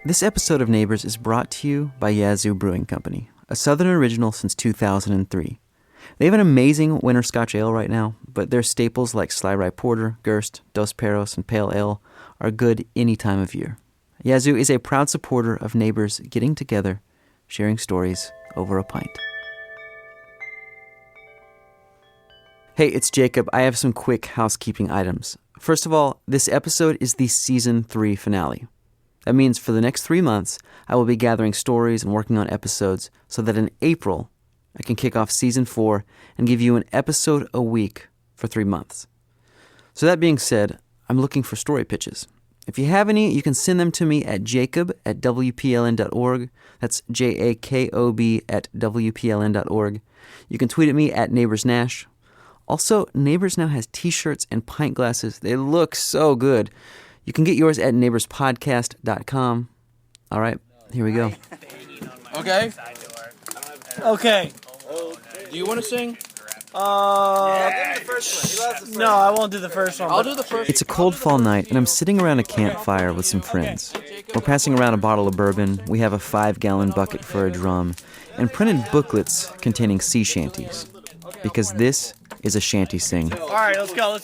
This episode of Neighbors is brought to you by Yazoo Brewing Company, a Southern original since 2003. They have an amazing winter Scotch ale right now, but their staples like Sly Rye Porter, Gerst, Dos Perros, and Pale Ale are good any time of year. Yazoo is a proud supporter of neighbors getting together, sharing stories over a pint. Hey, it's Jacob. I have some quick housekeeping items. First of all, this episode is the Season 3 finale. That means for the next 3 months, I will be gathering stories and working on episodes so that in April, I can kick off Season 4 and give you an episode a week for 3 months. So that being said, I'm looking for story pitches. If you have any, you can send them to me at jacob@wpln.org. That's jakob@wpln.org. You can tweet at me at NeighborsNash. Also, Neighbors now has t-shirts and pint glasses. They look so good. You can get yours at neighborspodcast.com. All right, here we go. Okay. Do you want to sing? No, I won't do the first one. I'll do the first. It's a cold fall night, and I'm sitting around a campfire with some friends. We're passing around a bottle of bourbon. We have a 5-gallon bucket for a drum, and printed booklets containing sea shanties. Because this is a shanty sing. All right, let's go.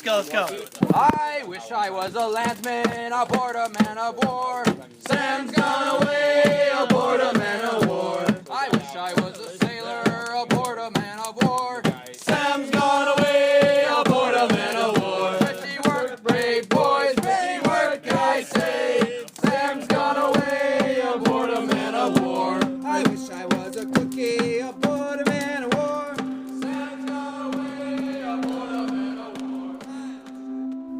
I wish I was a landsman aboard a man of war. Sam's gone away aboard a man of war. I wish I was a sailor aboard a man of war. Sam's gone away aboard a man of war. Pretty work, brave boys, pretty work, I say. Sam's gone away aboard a man of war. I wish I was a cookie aboard a man of war. Sam's gone away aboard a man of war.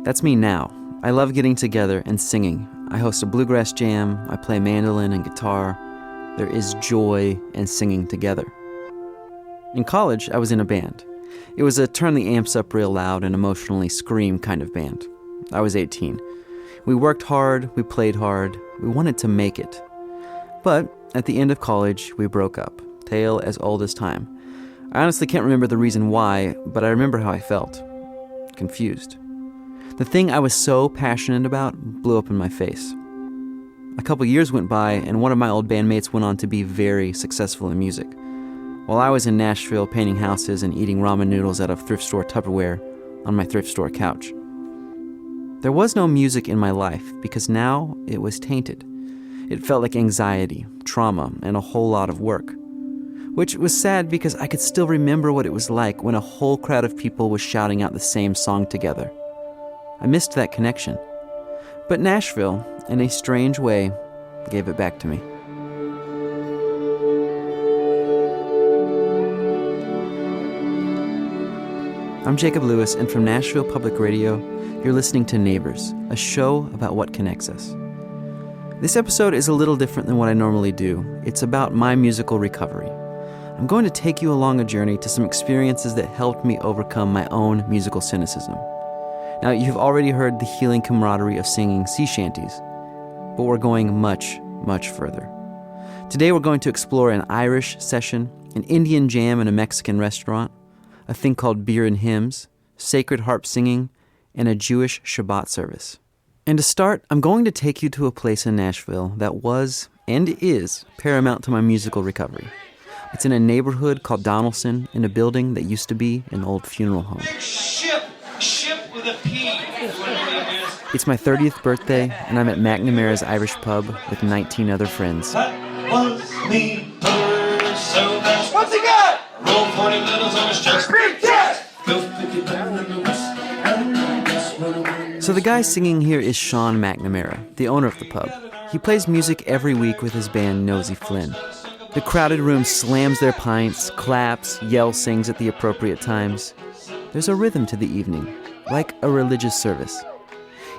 That's me now. I love getting together and singing. I host a bluegrass jam. I play mandolin and guitar. There is joy in singing together. In college, I was in a band. It was a turn the amps up real loud and emotionally scream kind of band. I was 18. We worked hard, we played hard, we wanted to make it. But at the end of college, we broke up, tale as old as time. I honestly can't remember the reason why, but I remember how I felt. Confused. The thing I was so passionate about blew up in my face. A couple years went by, and one of my old bandmates went on to be very successful in music, while I was in Nashville painting houses and eating ramen noodles out of thrift store Tupperware on my thrift store couch. There was no music in my life because now it was tainted. It felt like anxiety, trauma, and a whole lot of work. Which was sad because I could still remember what it was like when a whole crowd of people was shouting out the same song together. I missed that connection. But Nashville, in a strange way, gave it back to me. I'm Jacob Lewis, and from Nashville Public Radio, you're listening to Neighbors, a show about what connects us. This episode is a little different than what I normally do. It's about my musical recovery. I'm going to take you along a journey to some experiences that helped me overcome my own musical cynicism. Now, you've already heard the healing camaraderie of singing sea shanties, but we're going much, much further. Today we're going to explore an Irish session, an Indian jam in a Mexican restaurant, a thing called beer and hymns, sacred harp singing, and a Jewish Shabbat service. And to start, I'm going to take you to a place in Nashville that was, and is, paramount to my musical recovery. It's in a neighborhood called Donaldson, in a building that used to be an old funeral home. Ship with a P. It's my 30th birthday, and I'm at McNamara's Irish Pub with 19 other friends. That was me. So fast. What's he got? Roll 40 littles on his chest. Big chest. Go 50 down in the wrist. So the guy singing here is Sean McNamara, the owner of the pub. He plays music every week with his band Nosy Flynn. The crowded room slams their pints, claps, yells, sings at the appropriate times. There's a rhythm to the evening, like a religious service.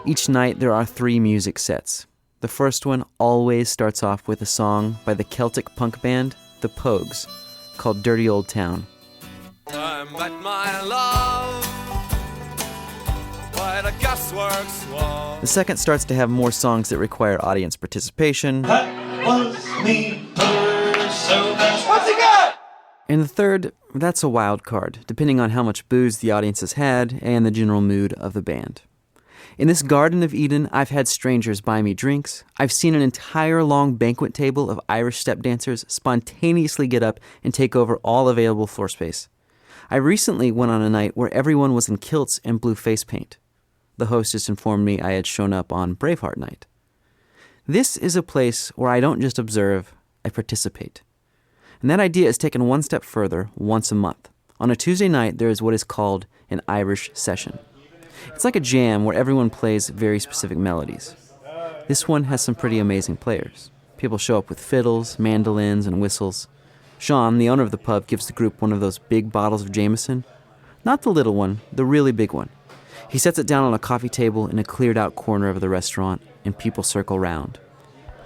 Each night there are 3 music sets. The first one always starts off with a song by the Celtic punk band, The Pogues, called Dirty Old Town. I met my love by the gasworks wall. The second starts to have more songs that require audience participation. That was me. So fast. What's he got? And the third, that's a wild card, depending on how much booze the audience has had and the general mood of the band. In this Garden of Eden, I've had strangers buy me drinks. I've seen an entire long banquet table of Irish step dancers spontaneously get up and take over all available floor space. I recently went on a night where everyone was in kilts and blue face paint. The hostess informed me I had shown up on Braveheart night. This is a place where I don't just observe, I participate. And that idea is taken one step further once a month. On a Tuesday night, there is what is called an Irish session. It's like a jam where everyone plays very specific melodies. This one has some pretty amazing players. People show up with fiddles, mandolins, and whistles. Sean, the owner of the pub, gives the group one of those big bottles of Jameson. Not the little one, the really big one. He sets it down on a coffee table in a cleared-out corner of the restaurant, and people circle round.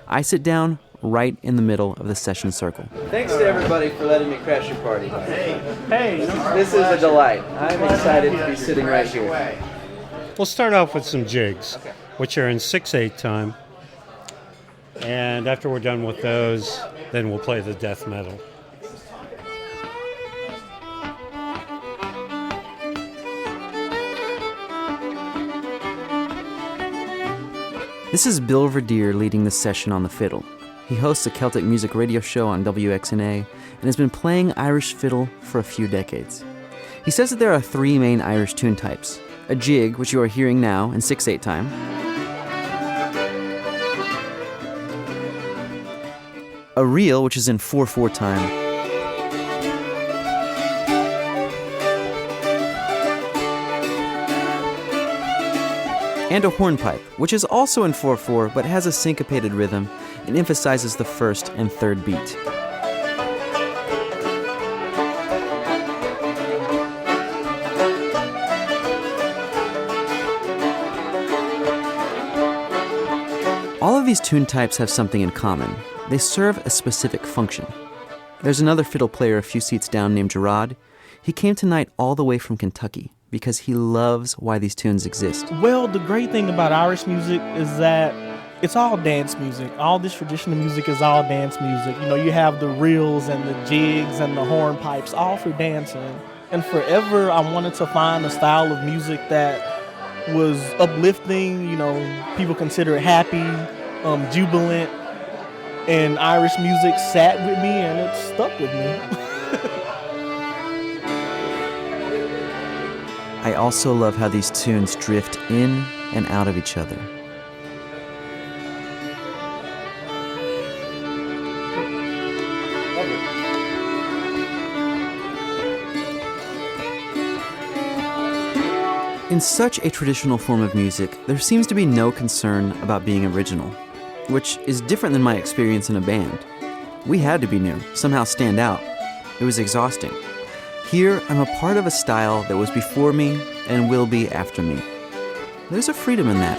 I sit down right in the middle of the session circle. Thanks to everybody for letting me crash your party. Hey, This is a delight. I'm excited to be sitting right here. we'll start off with some jigs, which are in 6/8 time. And after we're done with those, then we'll play the death metal. This is Bill Verdier leading the session on the fiddle. He hosts a Celtic music radio show on WXNA and has been playing Irish fiddle for a few decades. He says that there are 3 main Irish tune types: a jig, which you are hearing now in 6/8 time, a reel, which is in 4/4 time, and a hornpipe, which is also in 4/4 but has a syncopated rhythm and emphasizes the first and third beat. All of these tune types have something in common. They serve a specific function. There's another fiddle player a few seats down named Gerard. He came tonight all the way from Kentucky because he loves why these tunes exist. Well, the great thing about Irish music is that it's all dance music. All this traditional music is all dance music. You know, you have the reels and the jigs and the hornpipes, all for dancing. And forever, I wanted to find a style of music that was uplifting, you know, people consider it happy, jubilant. And Irish music sat with me and it stuck with me. I also love how these tunes drift in and out of each other. In such a traditional form of music, there seems to be no concern about being original, which is different than my experience in a band. We had to be new, somehow stand out. It was exhausting. Here, I'm a part of a style that was before me and will be after me. There's a freedom in that.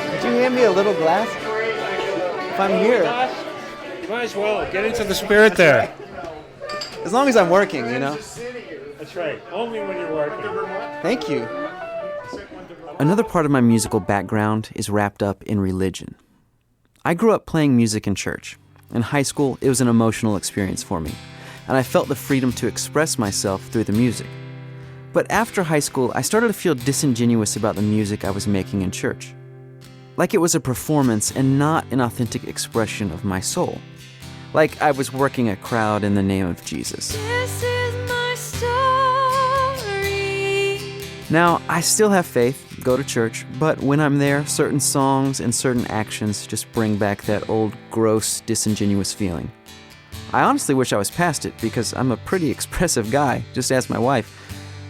Could you hand me a little glass? If I'm here. You might as well get into the spirit there. As long as I'm working, you know. That's right. Only when you're working. Thank you. Another part of my musical background is wrapped up in religion. I grew up playing music in church. In high school, it was an emotional experience for me, and I felt the freedom to express myself through the music. But after high school, I started to feel disingenuous about the music I was making in church. Like it was a performance and not an authentic expression of my soul. Like I was working a crowd in the name of Jesus. This is my story. Now, I still have faith, go to church, but when I'm there, certain songs and certain actions just bring back that old, gross, disingenuous feeling. I honestly wish I was past it because I'm a pretty expressive guy, just ask my wife.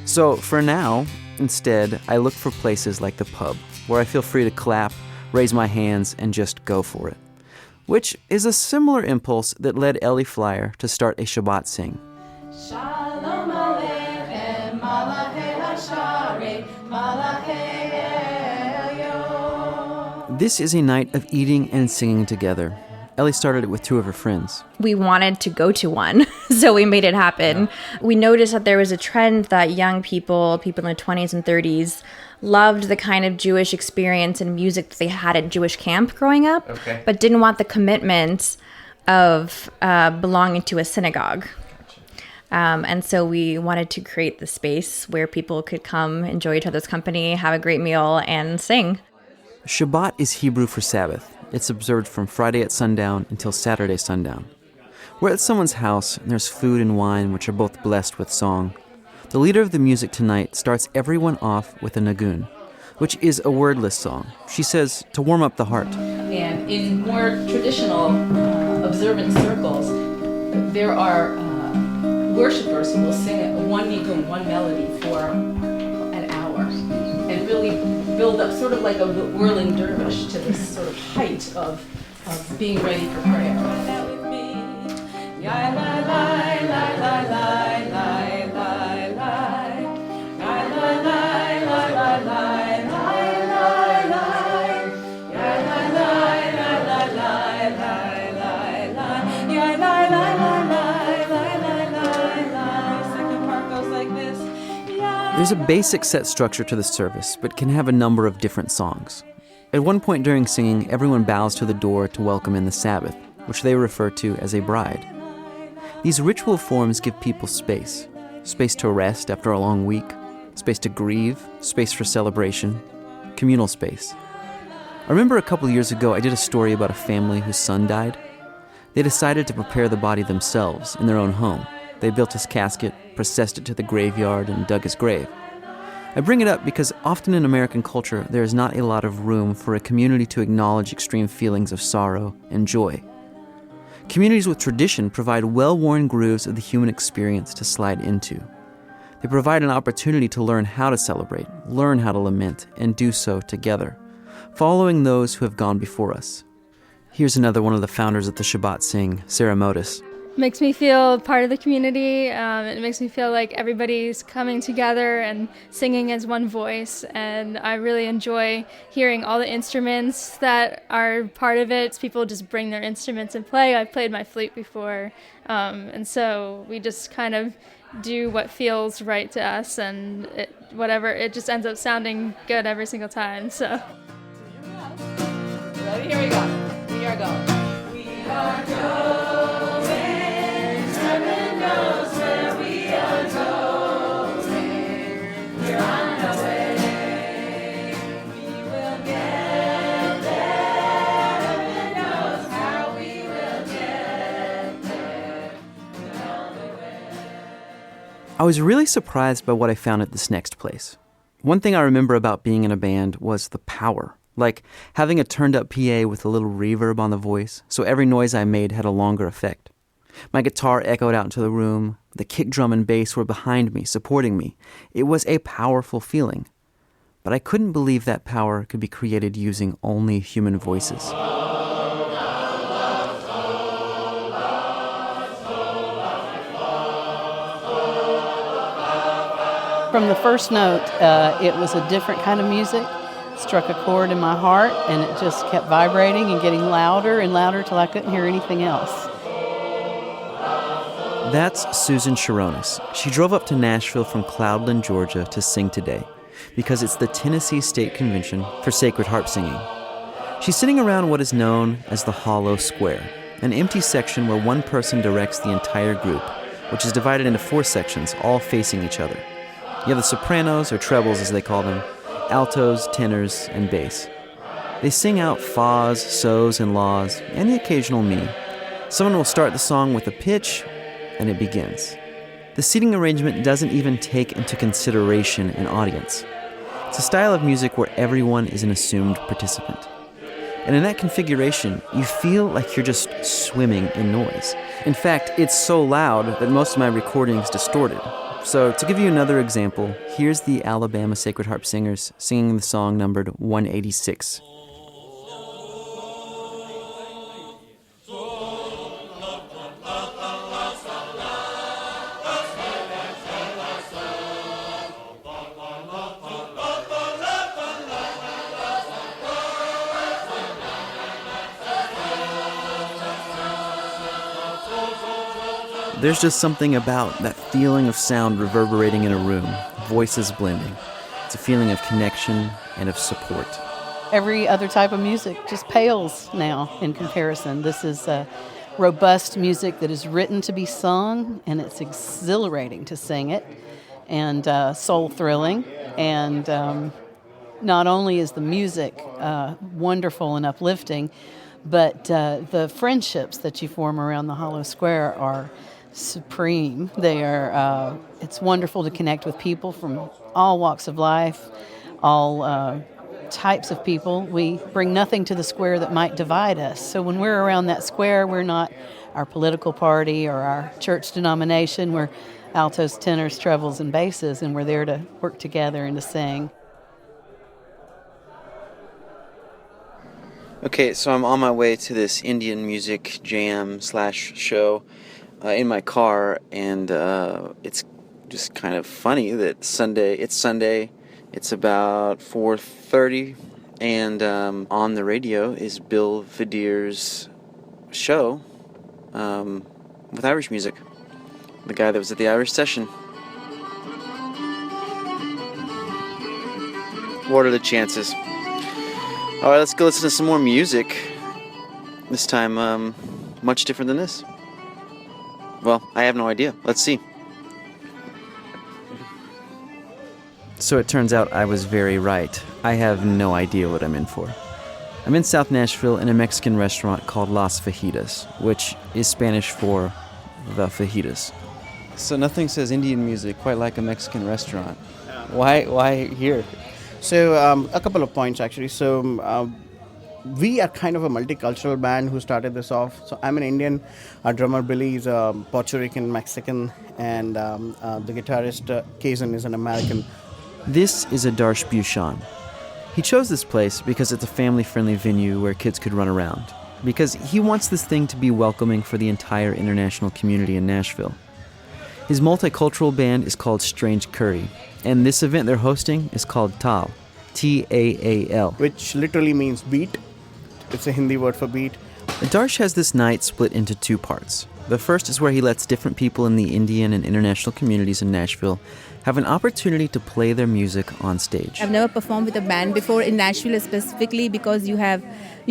So for now, instead, I look for places like the pub, where I feel free to clap, raise my hands, and just go for it. Which is a similar impulse that led Ellie Flyer to start a Shabbat sing. Shalom Aleichem, Malachei Hashare, Malachei Elyon. This is a night of eating and singing together. Ellie started it with two of her friends. We wanted to go to one, so we made it happen. Yeah. We noticed that there was a trend that young people in their 20s and 30s, loved the kind of Jewish experience and music that they had at Jewish camp growing up, but didn't want the commitment of belonging to a synagogue. And so we wanted to create the space where people could come, enjoy each other's company, have a great meal, and sing. Shabbat is Hebrew for Sabbath. It's observed from Friday at sundown until Saturday sundown. We're at someone's house, and there's food and wine, which are both blessed with song. The leader of the music tonight starts everyone off with a nagun, which is a wordless song. She says to warm up the heart. And in more traditional observant circles, there are worshipers who will sing one nigun, one melody for an hour, and really build up sort of like a whirling dervish to this sort of height of being ready for prayer. There's a basic set structure to the service, but can have a number of different songs. At one point during singing, everyone bows to the door to welcome in the Sabbath, which they refer to as a bride. These ritual forms give people space to rest after a long week, space to grieve, space for celebration, communal space. I remember a couple years ago I did a story about a family whose son died. They decided to prepare the body themselves in their own home. They built his casket, processed it to the graveyard, and dug his grave. I bring it up because often in American culture, there is not a lot of room for a community to acknowledge extreme feelings of sorrow and joy. Communities with tradition provide well-worn grooves of the human experience to slide into. They provide an opportunity to learn how to celebrate, learn how to lament, and do so together, following those who have gone before us. Here's another one of the founders of the Shabbat Sing, Sarah Modis. Makes me feel part of the community. It makes me feel like everybody's coming together and singing as one voice. And I really enjoy hearing all the instruments that are part of it. People just bring their instruments and play. I've played my flute before. And so we just kind of do what feels right to us, and it just ends up sounding good every single time. So. Ready? Here we go. We are going. We are going. I was really surprised by what I found at this next place. One thing I remember about being in a band was the power, like having a turned-up PA with a little reverb on the voice, so every noise I made had a longer effect. My guitar echoed out into the room, the kick drum and bass were behind me, supporting me. It was a powerful feeling. But I couldn't believe that power could be created using only human voices. From the first note, it was a different kind of music. It struck a chord in my heart, and it just kept vibrating and getting louder and louder till I couldn't hear anything else. That's Susan Sharonis. She drove up to Nashville from Cloudland, Georgia to sing today because it's the Tennessee State Convention for Sacred Harp Singing. She's sitting around what is known as the Hollow Square, an empty section where one person directs the entire group, which is divided into 4 sections, all facing each other. You have the sopranos, or trebles as they call them, altos, tenors, and bass. They sing out fas, sos, and las, and the occasional mi. Someone will start the song with a pitch, and it begins. The seating arrangement doesn't even take into consideration an audience. It's a style of music where everyone is an assumed participant. And in that configuration, you feel like you're just swimming in noise. In fact, it's so loud that most of my recordings distorted. So to give you another example, here's the Alabama Sacred Harp Singers singing the song numbered 186. There's just something about that feeling of sound reverberating in a room, voices blending. It's a feeling of connection and of support. Every other type of music just pales now in comparison. This is robust music that is written to be sung, and it's exhilarating to sing it, and soul-thrilling. And not only is the music wonderful and uplifting, but the friendships that you form around the Hollow Square are supreme. They are. It's wonderful to connect with people from all walks of life, all types of people. We bring nothing to the square that might divide us. So when we're around that square, we're not our political party or our church denomination. We're altos, tenors, trebles, and basses, and we're there to work together and to sing. Okay, so I'm on my way to this Indian music jam / show in my car, and it's just kind of funny that it's Sunday, it's about 4:30, and on the radio is Bill Vidir's show with Irish music, the guy that was at the Irish session. What are the chances? All right, let's go listen to some more music. This time, much different than this. Well, I have no idea. Let's see. So it turns out I was very right. I have no idea what I'm in for. I'm in South Nashville in a Mexican restaurant called Las Fajitas, which is Spanish for the fajitas. So nothing says Indian music quite like a Mexican restaurant. Why here? So a couple of points actually. So we are kind of a multicultural band who started this off. So I'm an Indian. Our drummer Billy is Puerto Rican, Mexican, and the guitarist Kazan is an American. This is Adarsh Bhushan. He chose this place because it's a family-friendly venue where kids could run around. Because he wants this thing to be welcoming for the entire international community in Nashville. His multicultural band is called Strange Curry, and this event they're hosting is called Taal, Taal. Which literally means beat. It's a Hindi word for beat. Adarsh has this night split into two parts. The first is where he lets different people in the Indian and international communities in Nashville have an opportunity to play their music on stage. I've never performed with a band before in Nashville specifically because you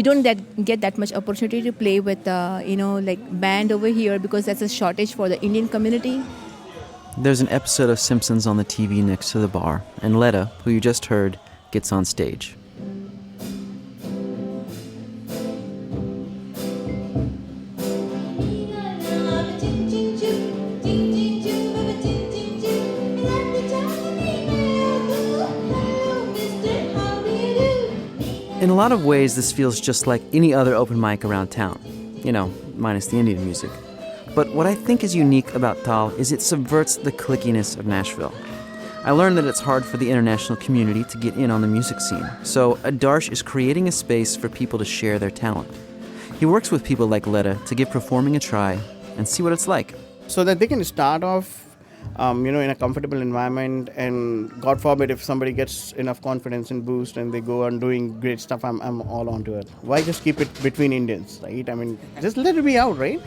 don't get that much opportunity to play with band over here because that's a shortage for the Indian community. There's an episode of Simpsons on the TV next to the bar, and Letta, who you just heard, gets on stage. In a lot of ways, this feels just like any other open mic around town. Minus the Indian music. But what I think is unique about Taal is it subverts the clickiness of Nashville. I learned that it's hard for the international community to get in on the music scene, so Adarsh is creating a space for people to share their talent. He works with people like Letta to give performing a try and see what it's like. So that they can start off in a comfortable environment, and God forbid if somebody gets enough confidence and boost and they go on doing great stuff, I'm all onto it. Why just keep it between Indians, right? I mean, just let it be out, right?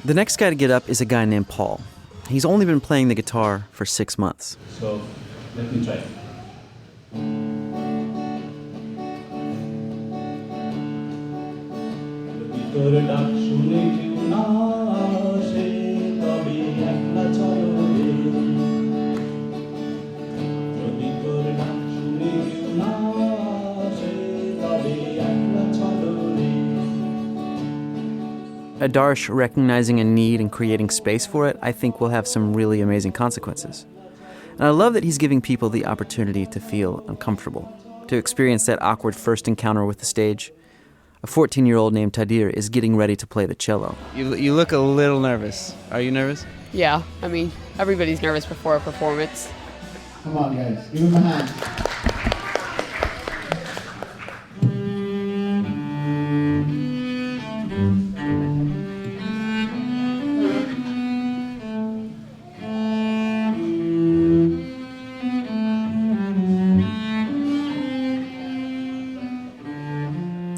The next guy to get up is a guy named Paul. He's only been playing the guitar for 6 months. So, let me try. Adarsh recognizing a need and creating space for it, I think will have some really amazing consequences. And I love that he's giving people the opportunity to feel uncomfortable, to experience that awkward first encounter with the stage. A 14-year-old named Tadir is getting ready to play the cello. You look a little nervous. Are you nervous? Yeah, I mean, everybody's nervous before a performance. Come on, guys. Give him a hand.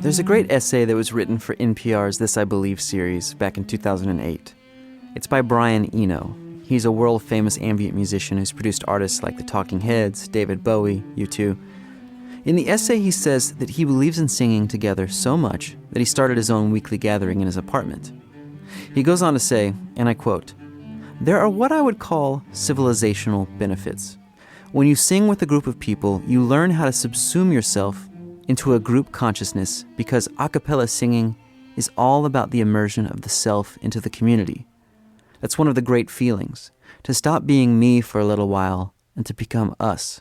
There's a great essay that was written for NPR's This I Believe series back in 2008. It's by Brian Eno. He's a world-famous ambient musician who's produced artists like the Talking Heads, David Bowie, U2. In the essay, he says that he believes in singing together so much that he started his own weekly gathering in his apartment. He goes on to say, and I quote, "There are what I would call civilizational benefits. When you sing with a group of people, you learn how to subsume yourself into a group consciousness because a cappella singing is all about the immersion of the self into the community. That's one of the great feelings, to stop being me for a little while and to become us.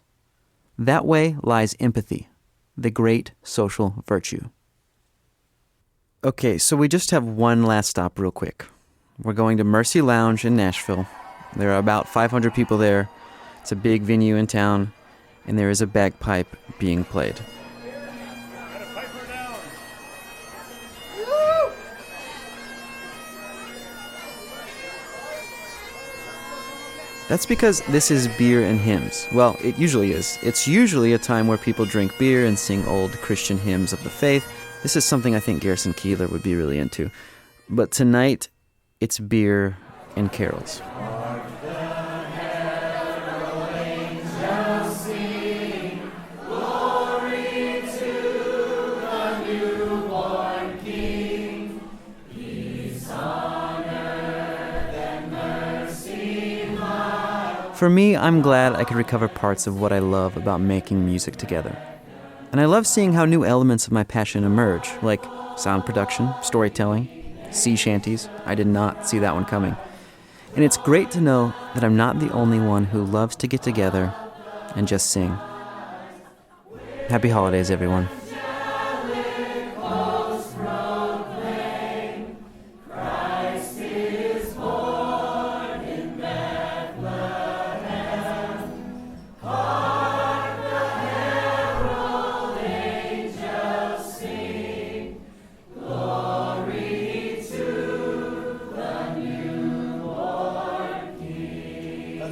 That way lies empathy, the great social virtue." Okay, so we just have one last stop real quick. We're going to Mercy Lounge in Nashville. There are about 500 people there. It's a big venue in town, and there is a bagpipe being played. That's because this is beer and hymns. Well, it usually is. It's usually a time where people drink beer and sing old Christian hymns of the faith. This is something I think Garrison Keillor would be really into. But tonight, it's beer and carols. For me, I'm glad I could recover parts of what I love about making music together. And I love seeing how new elements of my passion emerge, like sound production, storytelling, sea shanties. I did not see that one coming. And it's great to know that I'm not the only one who loves to get together and just sing. Happy holidays, everyone.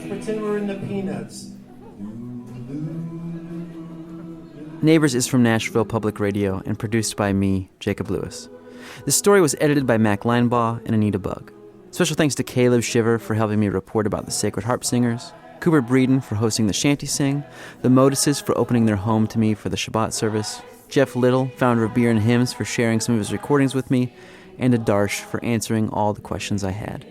Pretend we're in the Peanuts. Neighbors is from Nashville Public Radio and produced by me, Jacob Lewis. This story was edited by Mac Linebaugh and Anita Bugg. Special thanks to Caleb Shiver for helping me report about the Sacred Harp Singers, Cooper Breeden for hosting the Shanty Sing, the Modises for opening their home to me for the Shabbat service, Jeff Little, founder of Beer and Hymns, for sharing some of his recordings with me, and to Darsh for answering all the questions I had.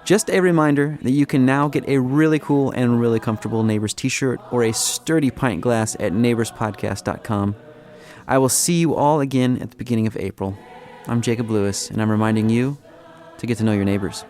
Just a reminder that you can now get a really cool and really comfortable Neighbors t-shirt or a sturdy pint glass at neighborspodcast.com. I will see you all again at the beginning of April. I'm Jacob Lewis, and I'm reminding you to get to know your neighbors.